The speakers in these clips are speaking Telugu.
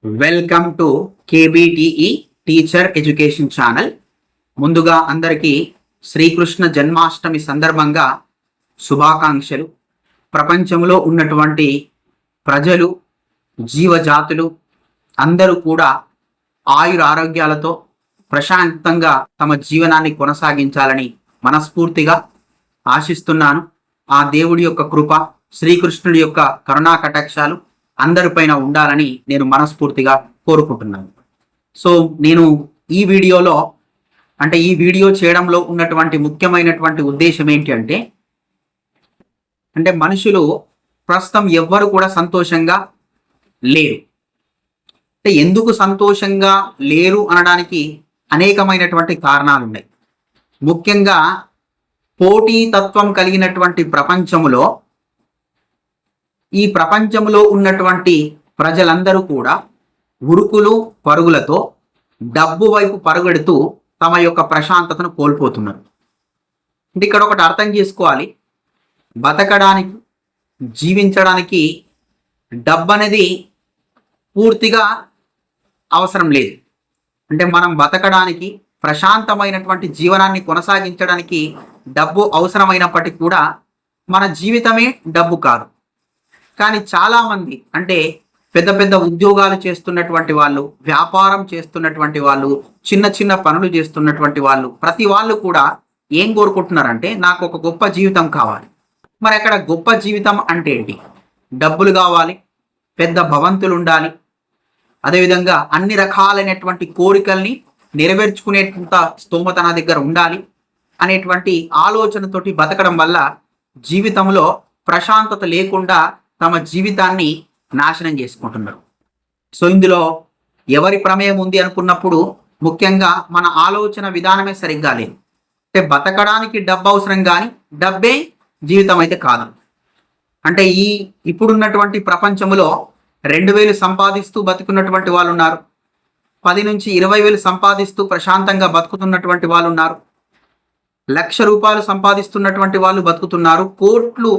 Welcome to KBTE teacher education channel. ముందుగా అందరికీ శ్రీకృష్ణ జన్మాష్టమి సందర్భంగా శుభాకాంక్షలు. ప్రపంచంలో ఉన్నటువంటి ప్రజలు, జీవజాతులు అందరూ కూడా ఆయుర ఆరోగ్యాలతో ప్రశాంతంగా తమ జీవనాన్ని కొనసాగించాలని మనస్ఫూర్తిగా ఆశిస్తున్నాను. ఆ దేవుడి యొక్క కృప, శ్రీకృష్ణుడి యొక్క కరుణా కటాక్షాలు అందరిపైన ఉండాలని నేను మనస్ఫూర్తిగా కోరుకుంటున్నాను. సో నేను ఈ వీడియో చేయడంలో ఉన్నటువంటి ముఖ్యమైనటువంటి ఉద్దేశం ఏంటి అంటే మనుషులు ప్రస్తుతం ఎవ్వరు కూడా సంతోషంగా లేరు. అంటే ఎందుకు సంతోషంగా లేరు అనడానికి అనేకమైనటువంటి కారణాలు ఉన్నాయి. ముఖ్యంగా పోటీతత్వం కలిగినటువంటి ప్రపంచంలో ఈ ప్రపంచంలో ఉన్నటువంటి ప్రజలందరూ కూడా ఉరుకులు పరుగులతో డబ్బు వైపు పరుగెడుతూ తమ యొక్క ప్రశాంతతను కోల్పోతున్నారు. అంటే ఇక్కడ ఒకటి అర్థం చేసుకోవాలి, బతకడానికి, జీవించడానికి డబ్బు అనేది పూర్తిగా అవసరం లేదు. అంటే మనం బతకడానికి, ప్రశాంతమైనటువంటి జీవనాన్ని కొనసాగించడానికి డబ్బు అవసరమైనప్పటికీ కూడా మన జీవితమే డబ్బు కాదు. కానీ చాలామంది అంటే పెద్ద పెద్ద ఉద్యోగాలు చేస్తున్నటువంటి వాళ్ళు, వ్యాపారం చేస్తున్నటువంటి వాళ్ళు, చిన్న చిన్న పనులు చేస్తున్నటువంటి వాళ్ళు, ప్రతి వాళ్ళు కూడా ఏం కోరుకుంటున్నారంటే నాకు ఒక గొప్ప జీవితం కావాలి. మరి అక్కడ గొప్ప జీవితం అంటే ఏంటి? డబ్బులు కావాలి, పెద్ద భవంతులు ఉండాలి, అదేవిధంగా అన్ని రకాలైనటువంటి కోరికల్ని నెరవేర్చుకునేంత స్తోమత నా దగ్గర ఉండాలి అనేటువంటి ఆలోచనతోటి బతకడం వల్ల జీవితంలో ప్రశాంతత లేకుండా తమ జీవితాన్ని నాశనం చేసుకుంటున్నారు. సో ఇందులో ఎవరి ప్రమేయం ఉంది అనుకున్నప్పుడు ముఖ్యంగా మన ఆలోచన విధానమే సరిగ్గా లేదు. అంటే బతకడానికి డబ్బు అవసరం, కానీ డబ్బే జీవితం అయితే కాదు. అంటే ఇప్పుడున్నటువంటి ప్రపంచంలో 2,000 సంపాదిస్తూ బతుకున్నటువంటి వాళ్ళు ఉన్నారు, 10 నుంచి 20,000 సంపాదిస్తూ ప్రశాంతంగా బతుకుతున్నటువంటి వాళ్ళు ఉన్నారు, ₹1,00,000 సంపాదిస్తున్నటువంటి వాళ్ళు బతుకుతున్నారు, కోట్లు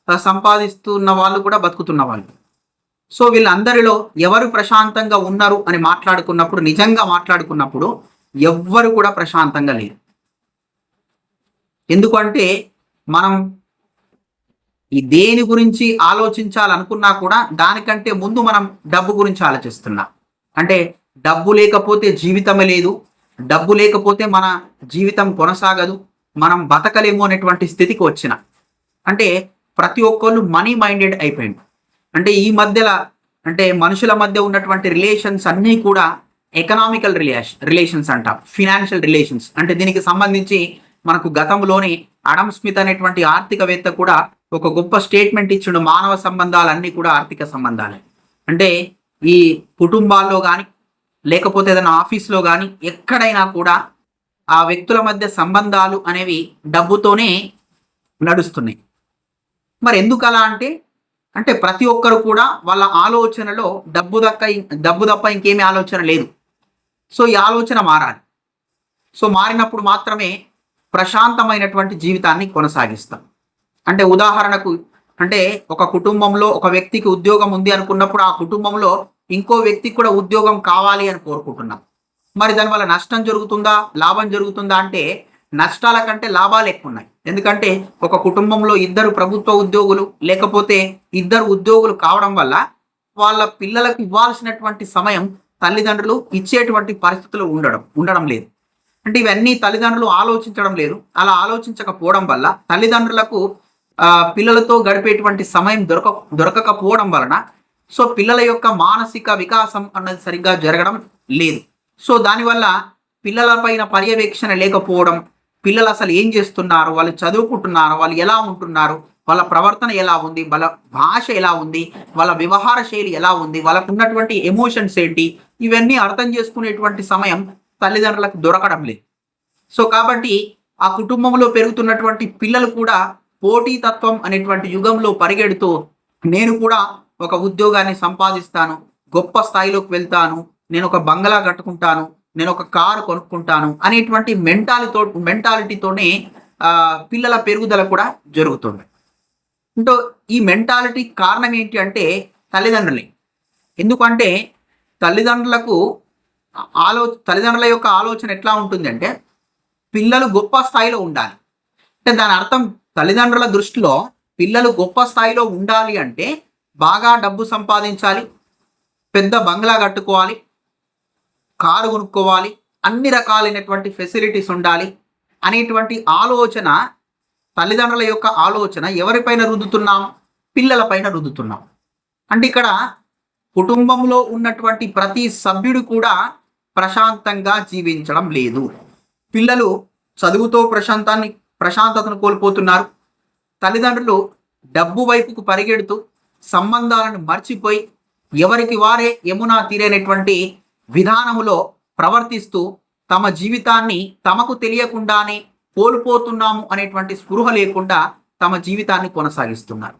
సంపాదిస్తున్న వాళ్ళు కూడా బతుకుతున్న వాళ్ళు. సో వీళ్ళందరిలో ఎవరు ప్రశాంతంగా ఉన్నారు అని మాట్లాడుకున్నప్పుడు, నిజంగా మాట్లాడుకున్నప్పుడు ఎవ్వరు కూడా ప్రశాంతంగా లేరు. ఎందుకంటే మనం ఈ దేని గురించి ఆలోచించాలనుకున్నా కూడా దానికంటే ముందు మనం డబ్బు గురించి ఆలోచిస్తున్నాం. అంటే డబ్బు లేకపోతే జీవితమే లేదు, డబ్బు లేకపోతే మన జీవితం కొనసాగదు, మనం బతకలేము అనేటువంటి స్థితికి వచ్చిన. అంటే ప్రతి ఒక్కళ్ళు మనీ మైండెడ్ అయిపోయింది. అంటే ఈ మధ్యలో అంటే మనుషుల మధ్య ఉన్నటువంటి రిలేషన్స్ అన్నీ కూడా ఎకనామికల్ రిలేషన్స్ అంటాం, ఫినాన్షియల్ రిలేషన్స్. అంటే దీనికి సంబంధించి మనకు గతంలోనే అడమ్ స్మిత్ అనేటువంటి ఆర్థికవేత్త కూడా ఒక గొప్ప స్టేట్మెంట్ ఇచ్చిండు, మానవ సంబంధాలన్నీ కూడా ఆర్థిక సంబంధాలే. అంటే ఈ కుటుంబాల్లో కానీ లేకపోతే ఏదైనా ఆఫీస్లో కానీ ఎక్కడైనా కూడా ఆ వ్యక్తుల మధ్య సంబంధాలు అనేవి డబ్బుతోనే నడుస్తున్నాయి. మరి ఎందుకు అలా అంటే ప్రతి ఒక్కరు కూడా వాళ్ళ ఆలోచనలో డబ్బు తప్ప ఇంకేమీ ఆలోచన లేదు. సో ఈ ఆలోచన మారాలి. సో మారినప్పుడు మాత్రమే ప్రశాంతమైనటువంటి జీవితాన్ని కొనసాగిస్తాం. అంటే ఉదాహరణకు అంటే ఒక కుటుంబంలో ఒక వ్యక్తికి ఉద్యోగం ఉంది అనుకున్నప్పుడు ఆ కుటుంబంలో ఇంకో వ్యక్తికి కూడా ఉద్యోగం కావాలి అని కోరుకుంటున్నాం. మరి దానివల్ల నష్టం జరుగుతుందా, లాభం జరుగుతుందా అంటే నష్టాల కంటే లాభాలు ఎక్కువ ఉన్నాయి. ఎందుకంటే ఒక కుటుంబంలో 2 ప్రభుత్వ ఉద్యోగులు లేకపోతే 2 ఉద్యోగులు కావడం వల్ల వాళ్ళ పిల్లలకు ఇవ్వాల్సినటువంటి సమయం తల్లిదండ్రులు ఇచ్చేటువంటి పరిస్థితులు ఉండడం లేదు. అంటే ఇవన్నీ తల్లిదండ్రులు ఆలోచించడం లేదు. అలా ఆలోచించకపోవడం వల్ల తల్లిదండ్రులకు పిల్లలతో గడిపేటువంటి సమయం దొరకకపోవడం వలన సో పిల్లల యొక్క మానసిక వికాసం అన్నది సరిగ్గా జరగడం లేదు. సో దానివల్ల పిల్లలపైన పర్యవేక్షణ లేకపోవడం, పిల్లలు అసలు ఏం చేస్తున్నారు, వాళ్ళు చదువుకుంటున్నారు, వాళ్ళు ఎలా ఉంటున్నారు, వాళ్ళ ప్రవర్తన ఎలా ఉంది, వాళ్ళ భాష ఎలా ఉంది, వాళ్ళ వ్యవహార శైలి ఎలా ఉంది, వాళ్ళకు ఉన్నటువంటి ఎమోషన్స్ ఏంటి, ఇవన్నీ అర్థం చేసుకునేటువంటి సమయం తల్లిదండ్రులకు దొరకడం లేదు. సో కాబట్టి ఆ కుటుంబంలో పెరుగుతున్నటువంటి పిల్లలు కూడా పోటీతత్వం అనేటువంటి యుగంలో పరిగెడుతూ నేను కూడా ఒక ఉద్యోగాన్ని సంపాదిస్తాను, గొప్ప స్థాయిలోకి వెళ్తాను, నేను ఒక బంగళా కట్టుకుంటాను, నేను ఒక కారు కొనుక్కుంటాను అనేటువంటి మెంటాలిటీతోనే పిల్లల పెరుగుదల కూడా జరుగుతుంది. అంటే ఈ మెంటాలిటీ కారణం ఏంటి అంటే తల్లిదండ్రులే. ఎందుకంటే తల్లిదండ్రులకు తల్లిదండ్రుల యొక్క ఆలోచన ఎట్లా ఉంటుంది అంటే పిల్లలు గొప్ప స్థాయిలో ఉండాలి. అంటే దాని అర్థం తల్లిదండ్రుల దృష్టిలో పిల్లలు గొప్ప స్థాయిలో ఉండాలి అంటే బాగా డబ్బు సంపాదించాలి, పెద్ద బంగ్లా కట్టుకోవాలి, కారు కొనుక్కోవాలి, అన్ని రకాలైనటువంటి ఫెసిలిటీస్ ఉండాలి అనేటువంటి ఆలోచన, తల్లిదండ్రుల యొక్క ఆలోచన ఎవరిపైన రుద్దుతున్నాం? పిల్లలపైన రుద్దుతున్నాం. అంటే ఇక్కడ కుటుంబంలో ఉన్నటువంటి ప్రతి సభ్యుడు కూడా ప్రశాంతంగా జీవించడం లేదు. పిల్లలు చదువుతో ప్రశాంతతను కోల్పోతున్నారు. తల్లిదండ్రులు డబ్బు వైపుకు పరిగెడుతూ సంబంధాలను మర్చిపోయి ఎవరికి వారే యమునా తీరైనటువంటి విధానములో ప్రవర్తిస్తూ తమ జీవితాన్ని తమకు తెలియకుండానే కోల్పోతున్నాము అనేటువంటి స్పృహ లేకుండా తమ జీవితాన్ని కొనసాగిస్తున్నారు.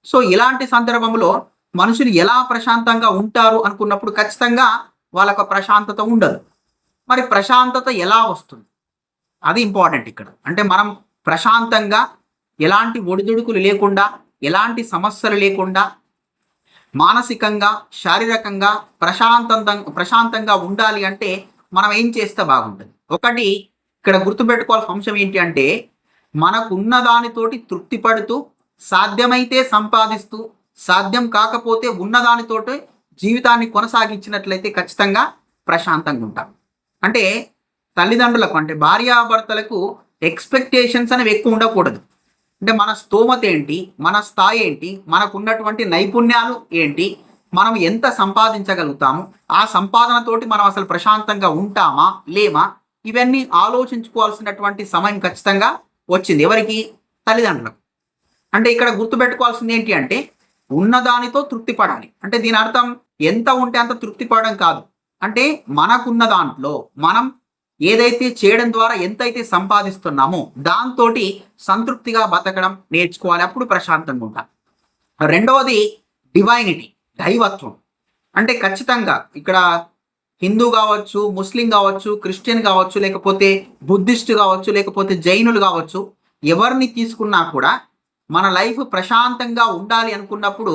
సో ఇలాంటి సందర్భంలో మనుషులు ఎలా ప్రశాంతంగా ఉంటారు అనుకున్నప్పుడు ఖచ్చితంగా వాళ్ళకు ప్రశాంతత ఉండదు. మరి ప్రశాంతత ఎలా వస్తుంది? అది ఇంపార్టెంట్ ఇక్కడ. అంటే మనం ప్రశాంతంగా, ఎలాంటి ఒడిదుడుకులు లేకుండా, ఎలాంటి సమస్యలు లేకుండా, మానసికంగా శారీరకంగా ప్రశాంతంగా ఉండాలి అంటే మనం ఏం చేస్తే బాగుంటుంది? ఒకటి ఇక్కడ గుర్తుపెట్టుకోవాల్సిన అంశం ఏంటి అంటే మనకున్న దానితోటి తృప్తి పడుతూ, సాధ్యమైతే సంపాదిస్తూ, సాధ్యం కాకపోతే ఉన్నదానితోటి జీవితాన్ని కొనసాగించినట్లయితే ఖచ్చితంగా ప్రశాంతంగా ఉంటాం. అంటే తల్లిదండ్రులకు, అంటే భార్యాభర్తలకు ఎక్స్పెక్టేషన్స్ అనేవి ఎక్కువ ఉండకూడదు. అంటే మన స్తోమత ఏంటి, మన స్థాయి ఏంటి, మనకు ఉన్నటువంటి నైపుణ్యాలు ఏంటి, మనం ఎంత సంపాదించగలుగుతాము, ఆ సంపాదనతోటి మనం అసలు ప్రశాంతంగా ఉంటామా లేమా, ఇవన్నీ ఆలోచించుకోవాల్సినటువంటి సమయం ఖచ్చితంగా వచ్చింది. ఎవరికి? తల్లిదండ్రులకు. అంటే ఇక్కడ గుర్తుపెట్టుకోవాల్సింది ఏంటి అంటే ఉన్నదానితో తృప్తి పడాలి. అంటే దీని అర్థం ఎంత ఉంటే అంత తృప్తి పడడం కాదు. అంటే మనకున్న దాంట్లో మనం ఏదైతే చేయడం ద్వారా ఎంతైతే సంపాదిస్తున్నామో దాంతో సంతృప్తిగా బతకడం నేర్చుకోవాలి. అప్పుడు ప్రశాంతంగా ఉంటాం. రెండవది డివైనిటీ, దైవత్వం. అంటే ఖచ్చితంగా ఇక్కడ హిందూ కావచ్చు, ముస్లిం కావచ్చు, క్రిస్టియన్ కావచ్చు, లేకపోతే బుద్ధిస్ట్ కావచ్చు, లేకపోతే జైనులు కావచ్చు, ఎవరిని తీసుకున్నా కూడా మన లైఫ్ ప్రశాంతంగా ఉండాలి అనుకున్నప్పుడు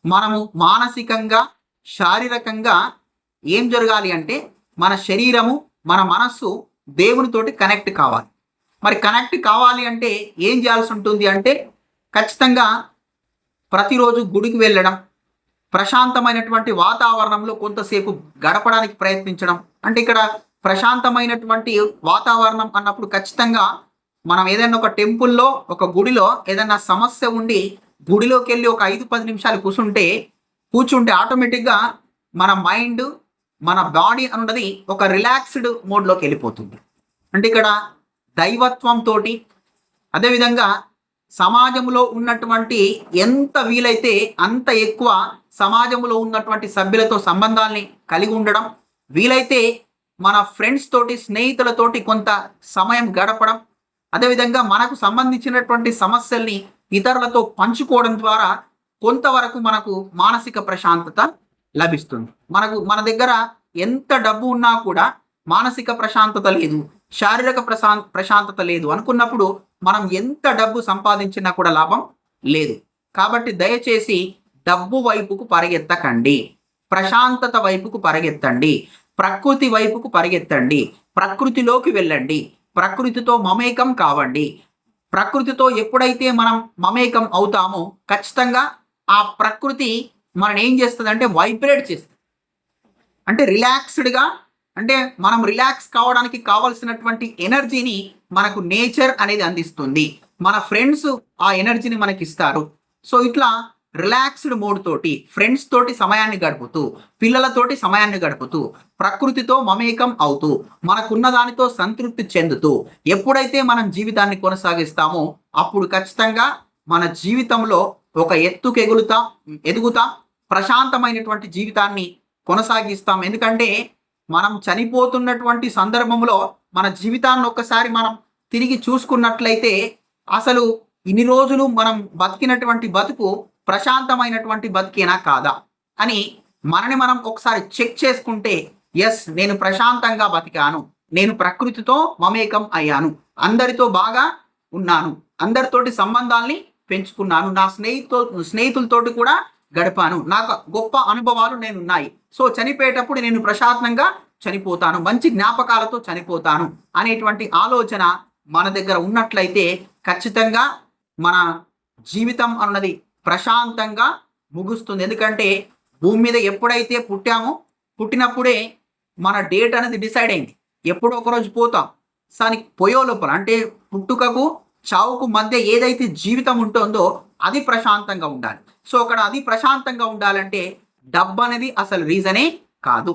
మనము మానసికంగా శారీరకంగా ఏం జరగాలి అంటే మన శరీరము, మన మనస్సు దేవునితోటి కనెక్ట్ కావాలి. మరి కనెక్ట్ కావాలి అంటే ఏం చేయాల్సి ఉంటుంది అంటే ఖచ్చితంగా ప్రతిరోజు గుడికి వెళ్ళడం, ప్రశాంతమైనటువంటి వాతావరణంలో కొంతసేపు గడపడానికి ప్రయత్నించడం. అంటే ఇక్కడ ప్రశాంతమైనటువంటి వాతావరణం అన్నప్పుడు ఖచ్చితంగా మనం ఏదైనా ఒక టెంపుల్లో, ఒక గుడిలో ఏదైనా సమస్య ఉండి గుడిలోకి వెళ్ళి ఒక 5-10 నిమిషాలు కూర్చుంటే ఆటోమేటిక్గా మన మైండ్, మన బాడీ అన్నది ఒక రిలాక్స్డ్ మోడ్లోకి వెళ్ళిపోతుంది. అంటే ఇక్కడ దైవత్వంతో, అదేవిధంగా సమాజంలో ఉన్నటువంటి ఎంత వీలైతే అంత ఎక్కువ సమాజంలో ఉన్నటువంటి సభ్యులతో సంబంధాల్ని కలిగి ఉండడం, వీలైతే మన ఫ్రెండ్స్ తోటి, స్నేహితులతోటి కొంత సమయం గడపడం, అదేవిధంగా మనకు సంబంధించినటువంటి సమస్యల్ని ఇతరులతో పంచుకోవడం ద్వారా కొంతవరకు మనకు మానసిక ప్రశాంతత లభిస్తుంది. మన దగ్గర ఎంత డబ్బు ఉన్నా కూడా మానసిక ప్రశాంతత లేదు, శారీరక ప్రశాంతత లేదు అనుకున్నప్పుడు మనం ఎంత డబ్బు సంపాదించినా కూడా లాభం లేదు. కాబట్టి దయచేసి డబ్బు వైపుకు పరిగెత్తకండి, ప్రశాంతత వైపుకు పరిగెత్తండి, ప్రకృతి వైపుకు పరిగెత్తండి, ప్రకృతిలోకి వెళ్ళండి, ప్రకృతితో మమేకం కావండి. ప్రకృతితో ఎప్పుడైతే మనం మమేకం అవుతామో ఖచ్చితంగా ఆ ప్రకృతి మనం ఏం చేస్తుంది అంటే వైబ్రేట్ చేస్తుంది. అంటే రిలాక్స్డ్గా, అంటే మనం రిలాక్స్ కావడానికి కావాల్సినటువంటి ఎనర్జీని మనకు నేచర్ అనేది అందిస్తుంది. మన ఫ్రెండ్స్ ఆ ఎనర్జీని మనకి ఇస్తారు. సో ఇట్లా రిలాక్స్డ్ మోడ్ తోటి, ఫ్రెండ్స్ తోటి సమయాన్ని గడుపుతూ, పిల్లలతోటి సమయాన్ని గడుపుతూ, ప్రకృతితో మమేకం అవుతూ, మనకున్న దానితో సంతృప్తి చెందుతూ ఎప్పుడైతే మనం జీవితాన్ని కొనసాగిస్తామో అప్పుడు ఖచ్చితంగా మన జీవితంలో ఒక ఎత్తుకు ఎదుగుతాం, ప్రశాంతమైనటువంటి జీవితాన్ని కొనసాగిస్తాం. ఎందుకంటే మనం చనిపోతున్నటువంటి సందర్భంలో మన జీవితాన్ని ఒక్కసారి మనం తిరిగి చూసుకున్నట్లయితే అసలు ఇన్ని రోజులు మనం బతికినటువంటి బతుకు ప్రశాంతమైనటువంటి బతికేనా కాదా అని మనని మనం ఒకసారి చెక్ చేసుకుంటే, ఎస్, నేను ప్రశాంతంగా బతికాను, నేను ప్రకృతితో మమేకం అయ్యాను, అందరితో బాగా ఉన్నాను, అందరితోటి సంబంధాల్ని పెంచుకున్నాను, నా స్నేహితులతోటి కూడా గడిపాను, నాకు గొప్ప అనుభవాలు నేను ఉన్నాయి. సో చనిపోయేటప్పుడు నేను ప్రశాంతంగా చనిపోతాను, మంచి జ్ఞాపకాలతో చనిపోతాను అనేటువంటి ఆలోచన మన దగ్గర ఉన్నట్లయితే ఖచ్చితంగా మన జీవితం అన్నది ప్రశాంతంగా ముగుస్తుంది. ఎందుకంటే భూమి మీద ఎప్పుడైతే పుట్టామో పుట్టినప్పుడే మన డేట్ అనేది డిసైడ్ అయింది, ఎప్పుడో ఒకరోజు పోతాం. దానికి పోయే లోపల అంటే పుట్టుకకు చావుకు మధ్య ఏదైతే జీవితం ఉంటుందో అది ప్రశాంతంగా ఉండాలి. సో అక్కడ అది ప్రశాంతంగా ఉండాలంటే డబ్బు అనేది అసలు రీజనే కాదు.